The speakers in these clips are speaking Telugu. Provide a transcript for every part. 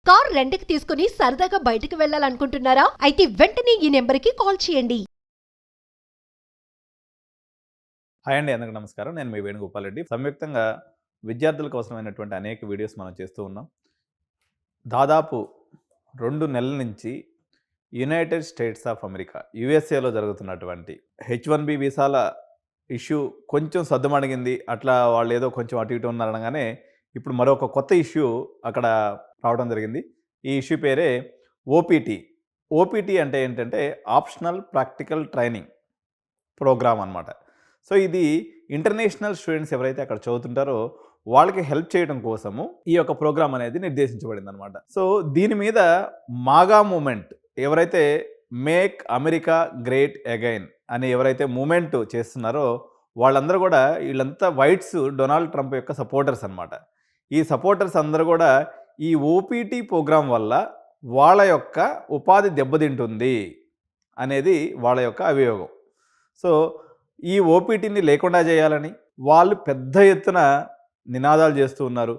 కార్ రెంట్‌కి తీసుకుని సరదాగా బయటకు వెళ్ళాలనుకుంటున్నారా? అయితే వెంటనే ఈ నెంబర్‌కి కాల్ చేయండి. హాయ్ అండి, అందరికీ నమస్కారం. నేను మీ వేణుగోపాల్ రెడ్డి. సంయుక్తంగా విద్యార్థులకు అవసరమైనటువంటి అనేక వీడియోస్ మనం చేస్తూ ఉన్నాం. దాదాపు 2 నెలల నుంచి యునైటెడ్ స్టేట్స్ ఆఫ్ అమెరికా యూఎస్ఏలో జరుగుతున్నటువంటి H1B వీసాల ఇష్యూ కొంచెం సద్దుమణిగింది. అట్లా వాళ్ళు ఏదో కొంచెం అటు ఇటు ఉన్నారనగానే ఇప్పుడు మరొక కొత్త ఇష్యూ అక్కడ రావడం జరిగింది. ఈ ఇష్యూ పేరే ఓపీటీ. ఓపీటీ అంటే ఏంటంటే ఆప్షనల్ ప్రాక్టికల్ ట్రైనింగ్ ప్రోగ్రామ్ అనమాట. సో ఇది ఇంటర్నేషనల్ స్టూడెంట్స్ ఎవరైతే అక్కడ చదువుతుంటారో వాళ్ళకి హెల్ప్ చేయడం కోసము ఈ యొక్క ప్రోగ్రామ్ అనేది నిర్దేశించబడిందనమాట. సో దీని మీద మాగా మూమెంట్ ఎవరైతే మేక్ అమెరికా గ్రేట్ అగైన్ అని ఎవరైతే మూమెంట్ చేస్తున్నారో వాళ్ళందరూ కూడా వీళ్ళంతా వైట్స్ డొనాల్డ్ ట్రంప్ యొక్క సపోర్టర్స్ అనమాట. ఈ సపోర్టర్స్ అందరూ కూడా ఈ ఓపీటీ ప్రోగ్రాం వల్ల వాళ్ళ యొక్క ఉపాధి దెబ్బతింటుంది అనేది వాళ్ళ యొక్క అభియోగం. సో ఈ ఓపీటీని లేకుండా చేయాలని వాళ్ళు పెద్ద ఎత్తున నినాదాలు చేస్తూ ఉన్నారు.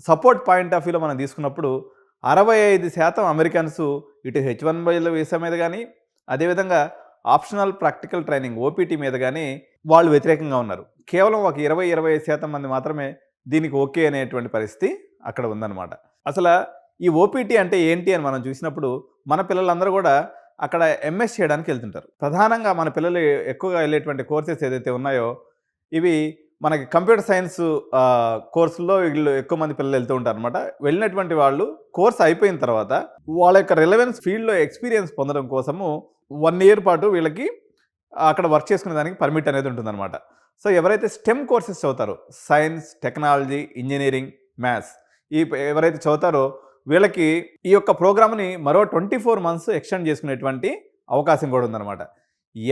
సపోర్ట్ పాయింట్ ఆఫ్ వ్యూలో మనం తీసుకున్నప్పుడు 65% అమెరికన్స్ ఇటు H1B వీసా మీద కానీ, అదేవిధంగా ఆప్షనల్ ప్రాక్టికల్ ట్రైనింగ్ ఓపీటీ మీద కానీ వాళ్ళు వ్యతిరేకంగా ఉన్నారు. కేవలం ఒక 20-25% మంది మాత్రమే దీనికి ఓకే అనేటువంటి పరిస్థితి అక్కడ ఉందన్నమాట. అసలు ఈ ఓపీటీ అంటే ఏంటి అని మనం చూసినప్పుడు మన పిల్లలందరూ కూడా అక్కడ ఎంఎస్ చేయడానికి వెళ్తుంటారు. ప్రధానంగా మన పిల్లలు ఎక్కువగా వెళ్ళేటువంటి కోర్సెస్ ఏదైతే ఉన్నాయో ఇవి మనకి కంప్యూటర్ సైన్స్ కోర్సుల్లో వీళ్ళు ఎక్కువ మంది పిల్లలు వెళ్తూ ఉంటారు అనమాట. వెళ్ళినటువంటి వాళ్ళు కోర్స్ అయిపోయిన తర్వాత వాళ్ళ యొక్క రిలవెన్స్ ఫీల్డ్లో ఎక్స్పీరియన్స్ పొందడం కోసము 1 year పాటు వీళ్ళకి అక్కడ వర్క్ చేసుకునే దానికి పర్మిట్ అనేది ఉంటుందన్నమాట. సో ఎవరైతే స్టెమ్ కోర్సెస్ చదువుతారో సైన్స్, టెక్నాలజీ, ఇంజనీరింగ్, మ్యాథ్స్ ఎవరైతే చదువుతారో వీళ్ళకి ఈ యొక్క ప్రోగ్రామ్ని మరో 24 months ఎక్స్టెండ్ చేసుకునేటువంటి అవకాశం కూడా ఉందన్నమాట.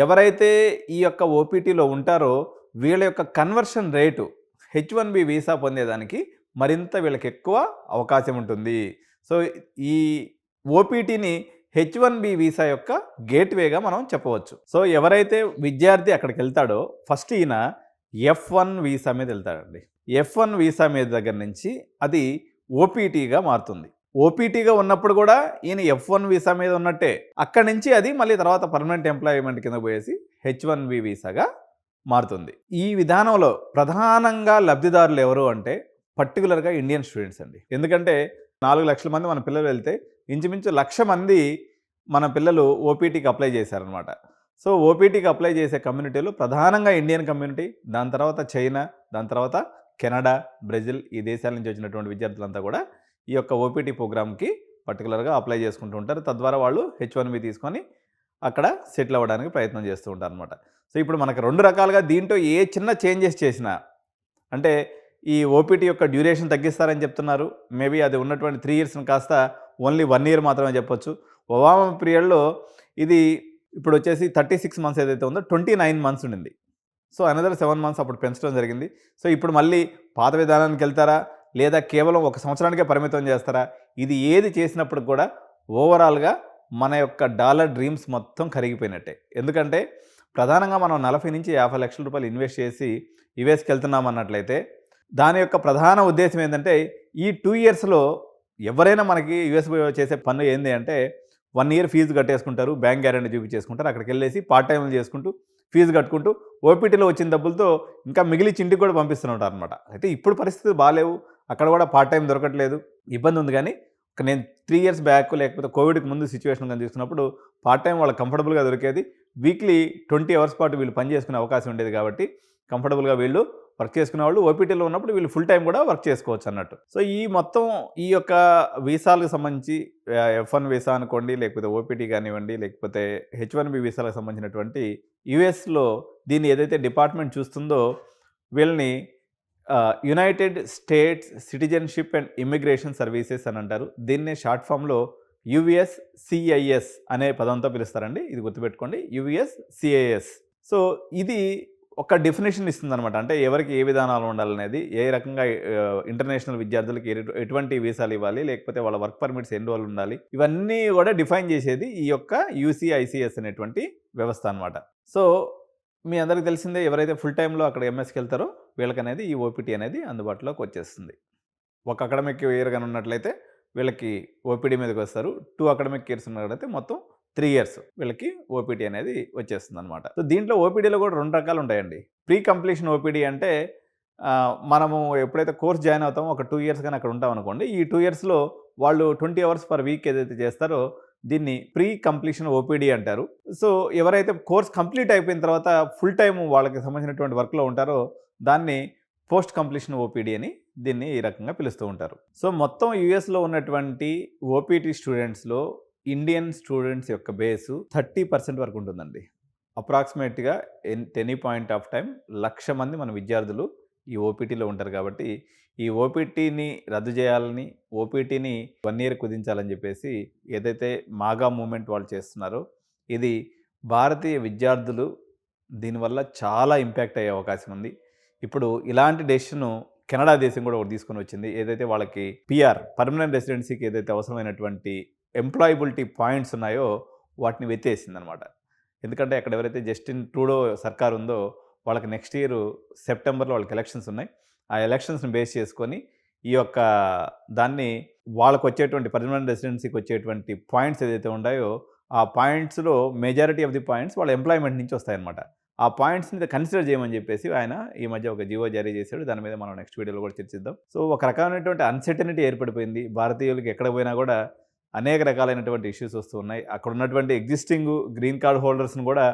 ఎవరైతే ఈ యొక్క ఓపీటీలో ఉంటారో వీళ్ళ యొక్క కన్వర్షన్ రేటు H1B వీసా పొందేదానికి మరింత వీళ్ళకి ఎక్కువ అవకాశం ఉంటుంది. సో ఈ ఓపీటీని H1B వీసా యొక్క గేట్వేగా మనం చెప్పవచ్చు. సో ఎవరైతే విద్యార్థి అక్కడికి వెళ్తాడో ఫస్ట్ ఈయన F1 వీసా మీద వెళ్తాడండి. F1 వీసా మీద దగ్గర నుంచి అది ఓపీటీగా మారుతుంది. ఓపీటీగా ఉన్నప్పుడు కూడా ఈయన F1 వీసా మీద ఉన్నట్టే. అక్కడి నుంచి అది మళ్ళీ తర్వాత పర్మనెంట్ ఎంప్లాయ్మెంట్ కింద పోయేసి H1B వీసాగా మారుతుంది. ఈ విధానంలో ప్రధానంగా లబ్ధిదారులు ఎవరు అంటే పర్టికులర్గా ఇండియన్ స్టూడెంట్స్ అండి. ఎందుకంటే 4 లక్షల మంది మన పిల్లలు వెళ్తే ఇంచుమించు 1,00,000 మంది మన పిల్లలు ఓపీటీకి అప్లై చేశారనమాట. సో ఓపీటీకి అప్లై చేసే కమ్యూనిటీలో ప్రధానంగా ఇండియన్ కమ్యూనిటీ, దాని తర్వాత చైనా, దాని తర్వాత కెనడా, బ్రెజిల్ ఈ దేశాల నుంచి వచ్చినటువంటి విద్యార్థులంతా కూడా ఈ యొక్క ఓపీటీ ప్రోగ్రామ్కి పర్టికులర్గా అప్లై చేసుకుంటూ ఉంటారు. తద్వారా వాళ్ళు H1B తీసుకొని అక్కడ సెటిల్ అవ్వడానికి ప్రయత్నం చేస్తూ ఉంటారు అనమాట. సో ఇప్పుడు మనకు 2 రకాలుగా దీంట్లో ఏ చిన్న చేంజెస్ చేసినా అంటే ఈ ఓపీటీ యొక్క డ్యూరేషన్ తగ్గిస్తారని చెప్తున్నారు. మేబీ అది ఉన్నటువంటి 3 yearsని కాస్త ఓన్లీ 1 year మాత్రమే చెప్పొచ్చు. ఒబామా పీరియడ్లో ఇది ఇప్పుడు వచ్చేసి 36 months ఏదైతే ఉందో 29 months ఉండింది. సో అనదర్ 7 months అప్పుడు పెంచడం జరిగింది. సో ఇప్పుడు మళ్ళీ పాత విధానానికి వెళ్తారా లేదా కేవలం 1 సంవత్సరానికే పరిమితం చేస్తారా? ఇది ఏది చేసినప్పుడు కూడా ఓవరాల్గా మన యొక్క డాలర్ డ్రీమ్స్ మొత్తం కరిగిపోయినట్టే. ఎందుకంటే ప్రధానంగా మనం 40-50 లక్షల రూపాయలు ఇన్వెస్ట్ చేసి యుఎస్కి వెళ్తున్నాం అన్నట్లయితే దాని యొక్క ప్రధాన ఉద్దేశం ఏంటంటే ఈ 2 yearsలో ఎవరైనా మనకి యుఎస్ చేసే పన్ను ఏంది అంటే 1 year ఫీజు కట్టేసుకుంటారు, బ్యాంక్ గ్యారెంటీ చూపించేసుకుంటారు, అక్కడికి వెళ్ళేసి పార్ట్ టైంలు చేసుకుంటూ ఫీజు కట్టుకుంటూ ఓపీటీలో వచ్చిన డబ్బులతో ఇంకా మిగిలిచి ఇంటికి కూడా పంపిస్తుంటారు అనమాట. అయితే ఇప్పుడు పరిస్థితులు బాగాలేవు, అక్కడ కూడా పార్ట్ టైం దొరకట్లేదు, ఇబ్బంది ఉంది. కానీ నేను 3 years బ్యాక్ లేకపోతే కోవిడ్కి ముందు సిచ్యువేషన్ కానీ తీసుకున్నప్పుడు పార్ట్ టైం వాళ్ళకి కంఫర్టబుల్గా దొరికేది. వీక్లీ 20 hours పాటు వీళ్ళు పని చేసుకునే అవకాశం ఉండేది కాబట్టి కంఫర్టబుల్గా వీళ్ళు వర్క్ చేసుకునే వాళ్ళు ఓపీటీలో ఉన్నప్పుడు వీళ్ళు ఫుల్ టైం కూడా వర్క్ చేసుకోవచ్చు అన్నట్టు. సో ఈ మొత్తం ఈ యొక్క వీసాలకు సంబంధించి F1 వీసా అనుకోండి, లేకపోతే ఓపీటీ కానివ్వండి, లేకపోతే H1B వీసాలకు సంబంధించినటువంటి యుఎస్లో దీన్ని ఏదైతే డిపార్ట్మెంట్ చూస్తుందో వీళ్ళని United states citizenship and immigration services అని అంటారు. దీన్నే షార్ట్ ఫామ్లో USCIS అనే పదంతో పిలుస్తారండి. ఇది గుర్తుపెట్టుకోండి, USCIS. సో ఇది ఒక డెఫినేషన్ ఇస్తుందన్నమాట. అంటే ఎవరికి ఏ విధానాలు ఉండాలనేది, ఏ రకంగా ఇంటర్నేషనల్ విద్యార్థులకి ఎటువంటి వీసాలు ఇవ్వాలి, లేకపోతే వాళ్ళ వర్క్ పర్మిట్స్ ఎన్ని రోజులు ఉండాలి, ఇవన్నీ కూడా డిఫైన్ చేసేది ఈ యొక్క UCICS అనేటువంటి వ్యవస్థ అనమాట. సో మీ అందరికీ తెలిసిందే, ఎవరైతే ఫుల్ టైంలో అక్కడ ఎంఎస్కి వెళ్తారో వీళ్ళకనేది ఈ ఓపీటీ అనేది అందుబాటులోకి వచ్చేస్తుంది. ఒక అకాడమిక్ ఇయర్ కానీ ఉన్నట్లయితే వీళ్ళకి ఓపీడీ మీదకి వస్తారు. 2 అకాడమిక్ ఇయర్స్ ఉన్నట్లయితే మొత్తం 3 ఇయర్స్ వీళ్ళకి ఓపీడీ అనేది వచ్చేస్తుందనమాట. సో దీంట్లో ఓపీడీలో కూడా 2 రకాలు ఉంటాయండి. ప్రీ కంప్లీషన్ ఓపీడీ అంటే మనము ఎప్పుడైతే కోర్స్ జాయిన్ అవుతామో ఒక 2 ఇయర్స్ గాని అక్కడ ఉంటామనుకోండి. ఈ 2 ఇయర్స్‌లో వాళ్ళు 20 అవర్స్ పర్ వీక్ ఏదైతే చేస్తారో దీన్ని ప్రీ కంప్లీషన్ ఓపీడీ అంటారు. సో ఎవరైతే కోర్స్ కంప్లీట్ అయిపోయిన తర్వాత ఫుల్ టైమ్ వాళ్ళకి సంబంధించినటువంటి వర్క్‌లో ఉంటారో దాన్ని పోస్ట్ కంప్లీషన్ ఓపీడీ అని దీన్ని ఈ రకంగా పిలుస్తూ ఉంటారు. సో మొత్తం యూఎస్‌లో ఉన్నటువంటి ఓపీటీ స్టూడెంట్స్‌లో ఇండియన్ స్టూడెంట్స్ యొక్క బేసు 30% వరకు ఉంటుందండి. అప్రాక్సిమేట్‌గా ఎనీ పాయింట్ ఆఫ్ టైమ్ 1,00,000 మంది మన విద్యార్థులు ఈ ఓపీటీలో ఉంటారు కాబట్టి ఈ ఓపీటీని రద్దు చేయాలని, ఓపీటీని 1 ఇయర్ కుదించాలని చెప్పేసి ఏదైతే మాగా మూవ్‌మెంట్ వాళ్ళు చేస్తున్నారో ఇది భారతీయ విద్యార్థులు దీనివల్ల చాలా ఇంపాక్ట్ అయ్యే అవకాశం ఉంది. ఇప్పుడు ఇలాంటి డెసిషను కెనడా దేశం కూడా ఒకటి తీసుకొని వచ్చింది. ఏదైతే వాళ్ళకి పీఆర్ పర్మనెంట్ రెసిడెన్సీకి ఏదైతే అవసరమైనటువంటి ఎంప్లాయబిలిటీ పాయింట్స్ ఉన్నాయో వాటిని వెత్తేసిందనమాట. ఎందుకంటే అక్కడ ఎవరైతే జస్టిన్ ట్రూడో సర్కార్ ఉందో వాళ్ళకి నెక్స్ట్ ఇయర్ సెప్టెంబర్లో వాళ్ళకి ఎలక్షన్స్ ఉన్నాయి. ఆ ఎలక్షన్స్‌ని బేస్ చేసుకొని ఈ యొక్క దాన్ని వాళ్ళకు వచ్చేటువంటి పర్మనెంట్ రెసిడెన్సీకి వచ్చేటువంటి పాయింట్స్ ఏదైతే ఉన్నాయో ఆ పాయింట్స్‌లో మెజారిటీ ఆఫ్ ది పాయింట్స్ వాళ్ళ ఎంప్లాయ్‌మెంట్ నుంచి వస్తాయన్నమాట. ఆ పాయింట్స్‌ని కన్సిడర్ చేయమని చెప్పేసి ఆయన ఈ మధ్య ఒక జీవో జారీ చేశాడు. దాని మీద మనం నెక్స్ట్ వీడియోలో కూడా చర్చిద్దాం. సో ఒక రకమైనటువంటి అన్సర్టనిటీ ఏర్పడిపోయింది. భారతీయులకి ఎక్కడ పోయినా కూడా అనేక రకాలైనటువంటి ఇష్యూస్ వస్తూ ఉన్నాయి. అక్కడ ఉన్నటువంటి ఎగ్జిస్టింగ్ గ్రీన్ కార్డ్ హోల్డర్స్‌ని కూడా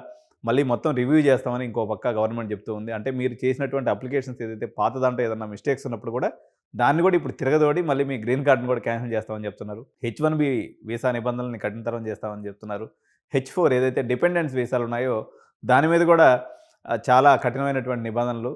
మళ్ళీ మొత్తం రివ్యూ చేస్తామని ఇంకో పక్క గవర్నమెంట్ చెప్తూ ఉంది. అంటే మీరు చేసినటువంటి అప్లికేషన్స్ ఏదైతే పాత దాంట్లో ఏదైనా మిస్టేక్స్ ఉన్నప్పుడు కూడా దాన్ని కూడా ఇప్పుడు తిరగదోడి మళ్ళీ మీ గ్రీన్ కార్డ్‌ని కూడా క్యాన్సిల్ చేస్తామని చెప్తున్నారు. H1B వీసా నిబంధనల్ని కఠినతరం చేస్తామని చెప్తున్నారు. H4 ఏదైతే డిపెండెన్స్ వీసాలు ఉన్నాయో దాని మీద కూడా చాలా కఠినమైనటువంటి నిబంధనలు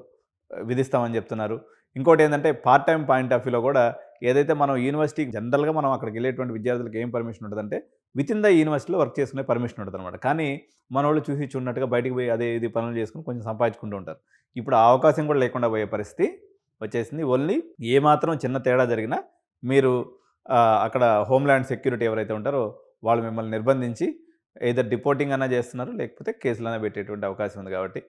విధిస్తామని చెప్తున్నారు. ఇంకోటి ఏంటంటే పార్ట్ టైమ్ పాయింట్ ఆఫ్ వ్యూలో కూడా ఏదైతే మనం యూనివర్సిటీకి జనరల్గా మనం అక్కడికి వెళ్ళేటువంటి విద్యార్థులకు ఏం పర్మిషన్ ఉంటుందంటే వితిన్ ద యూనివర్సిటీలో వర్క్ చేసుకునే పర్మిషన్ ఉంటుందన్నమాట. కానీ మనోళ్ళు చూసి చూడనట్టుగా బయటికి పోయి అదే ఇది పనులు చేసుకుని కొంచెం సంపాదించుకుంటూ ఉంటారు. ఇప్పుడు ఆ అవకాశం కూడా లేకుండా పోయే పరిస్థితి వచ్చేసింది. ఓన్లీ ఏమాత్రం చిన్న తేడా జరిగినా మీరు అక్కడ హోమ్‌ల్యాండ్ సెక్యూరిటీ ఎవరైతే ఉంటారో వాళ్ళు మిమ్మల్ని నిర్బంధించి ఎయిదర్ డిపోర్టింగ్ అన్నా చేస్తున్నారు, లేకపోతే కేసులన్నా పెట్టేటువంటి అవకాశం ఉంది. కాబట్టి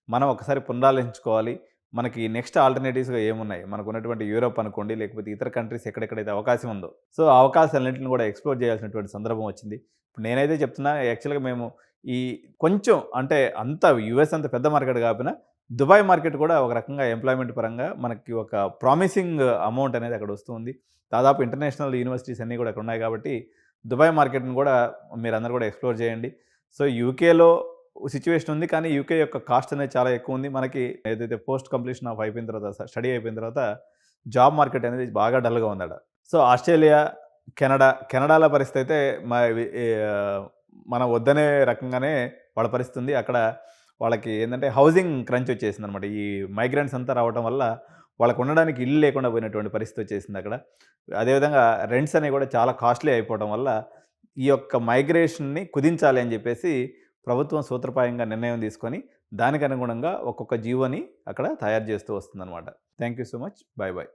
మనం ఒకసారి పునరాలోచించుకోవాలి. మనకి నెక్స్ట్ ఆల్టర్నేటివ్స్‌గా ఏమున్నాయి? మనకు ఉన్నటువంటి యూరోప్ అనుకోండి, లేకపోతే ఇతర కంట్రీస్ ఎక్కడెక్కడైతే అవకాశం ఉందో, సో ఆ అవకాశాలన్నింటిని కూడా ఎక్స్‌ప్లోర్ చేయాల్సినటువంటి సందర్భం వచ్చింది. ఇప్పుడు నేనైతే చెప్తున్నా యాక్చువల్‌గా మేము ఈ కొంచెం అంటే అంత యూఎస్ అంత పెద్ద మార్కెట్ కాకపోయినా దుబాయ్ మార్కెట్ కూడా ఒక రకంగా ఎంప్లాయ్‌మెంట్ పరంగా మనకి ఒక ప్రామిసింగ్ అమౌంట్ అనేది అక్కడ వస్తుంది. దాదాపు ఇంటర్నేషనల్ యూనివర్సిటీస్ అన్నీ కూడా అక్కడ ఉన్నాయి కాబట్టి దుబాయ్ మార్కెట్‌ని కూడా మీరందరూ కూడా ఎక్స్‌ప్లోర్ చేయండి. సో యూకేలో సిట్యుయేషన్ ఉంది. కానీ యూకే యొక్క కాస్ట్ అనేది చాలా ఎక్కువ ఉంది. మనకి ఏదైతే పోస్ట్ కంప్లీషన్ ఆఫ్ అయిపోయిన తర్వాత స్టడీ అయిపోయిన తర్వాత జాబ్ మార్కెట్ అనేది బాగా డల్‌గా ఉందట. సో ఆస్ట్రేలియా, కెనడాల పరిస్థితి అయితే మనం వద్దనే రకంగానే వాళ్ళ పరిస్థితి ఉంది. అక్కడ వాళ్ళకి ఏంటంటే హౌసింగ్ క్రంచ్ వచ్చేసిందనమాట. ఈ మైగ్రెంట్స్ అంతా రావడం వల్ల వాళ్ళకు ఉండడానికి ఇల్లు లేకుండా పోయినటువంటి పరిస్థితి వచ్చేసింది అక్కడ. అదేవిధంగా రెంట్స్ అనేవి కూడా చాలా కాస్ట్లీ అయిపోవడం వల్ల ఈ యొక్క మైగ్రేషన్‌ని కుదించాలి అని చెప్పేసి ప్రభుత్వం సూత్రప్రాయంగా నిర్ణయం తీసుకొని దానికి అనుగుణంగా ఒక్కొక్క జీవోని అక్కడ తయారు చేస్తూ వస్తుందన్నమాట. Thank you so much. By by.